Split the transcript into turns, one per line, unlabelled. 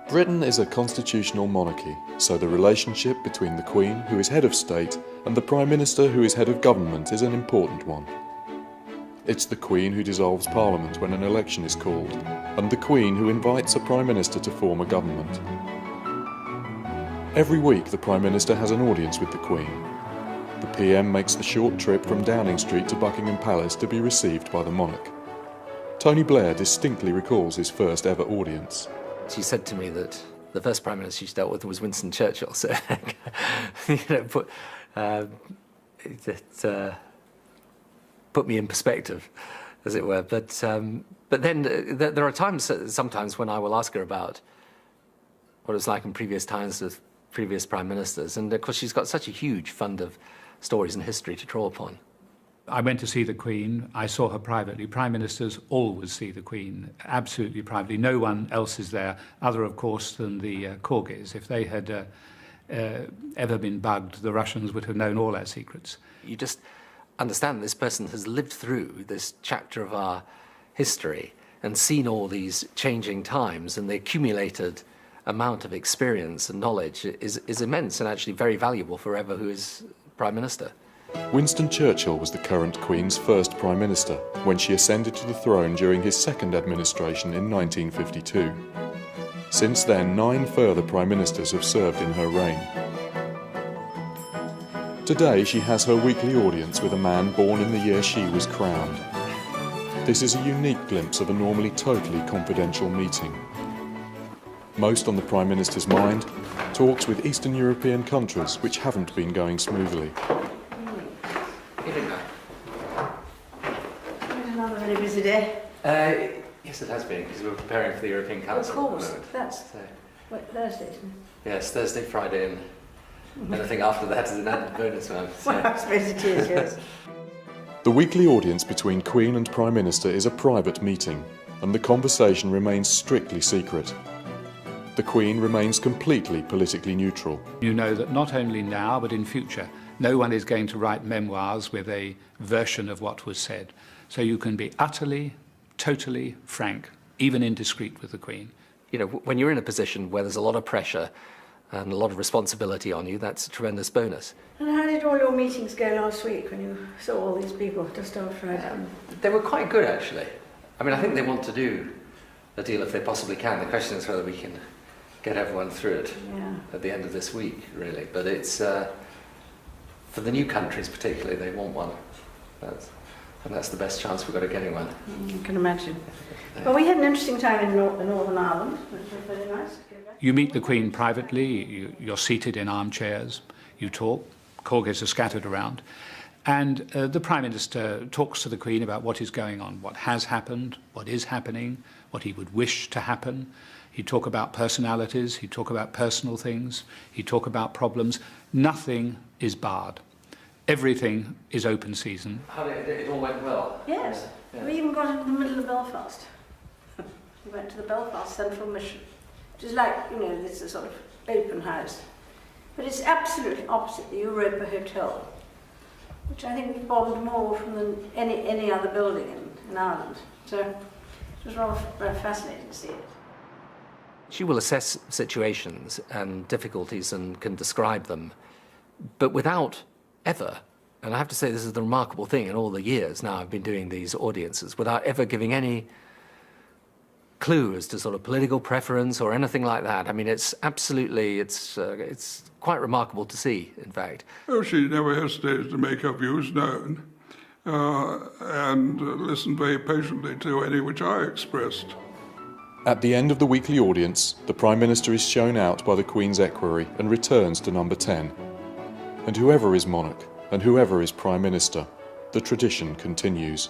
Britain is a constitutional monarchy, so the relationship between the Queen, who is head of state, and the Prime Minister, who is head of government, is an important one. It's the Queen who dissolves Parliament when an election is called, and the Queen who invites a Prime Minister to form a government. Every week the Prime Minister has an audience with the Queen. The PM makes the short trip from Downing Street to Buckingham Palace to be received by the monarch. Tony Blair distinctly recalls his first ever audience.
She said to me that the first Prime Minister she dealt with was Winston Churchill, so put me in perspective, as it were. But then there are sometimes when I will ask her about what it was like in previous times with previous Prime Ministers, and of course she's got such a huge fund of stories and history to draw upon.
I went to see the Queen. I saw her privately. Prime Ministers always see the Queen, absolutely privately. No one else is there, other, of course, than the Corgis. If they had ever been bugged, the Russians would have known all our secrets.
You just understand this person has lived through this chapter of our history and seen all these changing times, and the accumulated amount of experience and knowledge is immense and actually very valuable for whoever who is Prime Minister.
Winston Churchill was the current Queen's first Prime Minister when she ascended to the throne during his second administration in 1952. Since then, 9 further Prime Ministers have served in her reign. Today she has her weekly audience with a man born in the year she was crowned. This is a unique glimpse of a normally totally confidential meeting. Most on the Prime Minister's mind, talks with Eastern European countries which haven't been going smoothly.
Another very busy day.
Yes, it has been, because we were preparing for the European Council.
Of course, that's Thursday, isn't it?
Yes, Thursday, Friday, and anything after that is an added bonus, ma'am.
Well, I suppose it is, yes.
The weekly audience between Queen and Prime Minister is a private meeting, and the conversation remains strictly secret. The Queen remains completely politically neutral.
You know that not only now, but in future, no one is going to write memoirs with a version of what was said. So you can be utterly, totally frank, even indiscreet with the Queen.
You know, when you're in a position where there's a lot of pressure and a lot of responsibility on you, that's a tremendous bonus.
And how did all your meetings go last week when you saw all these people just after I'd done?
They were quite good, actually. I mean, I think they want to do a deal if they possibly can. The question is whether we can get everyone through it at the end of this week, really. But it's, for the new countries particularly, they want one. And that's the best chance we've got of getting one.
You can imagine. Well, we had an interesting time in Northern Ireland, which was very nice.
You meet the Queen privately, you're seated in armchairs, you talk, corgis are scattered around, and the Prime Minister talks to the Queen about what is going on, what has happened, what is happening, what he would wish to happen. He'd talk about personalities, he'd talk about personal things, he'd talk about problems. Nothing is barred. Everything is open season.
It all went well?
Yes. We even got into the middle of Belfast. We went to the Belfast Central Mission, which is like, you know, this is a sort of open house. But it's absolutely opposite the Europa Hotel, which I think we've bombed more from than any other building in Ireland. So it was rather fascinating to see it.
She will assess situations and difficulties and can describe them, but without ever, and I have to say this is the remarkable thing in all the years now I've been doing these audiences, without ever giving any clue as to sort of political preference or anything like that. I mean, it's absolutely, it's quite remarkable to see, in fact.
Oh, she never hesitated to make her views known and listened very patiently to any which I expressed.
At the end of the weekly audience, the Prime Minister is shown out by the Queen's equerry and returns to number 10. And whoever is monarch and whoever is Prime Minister, the tradition continues.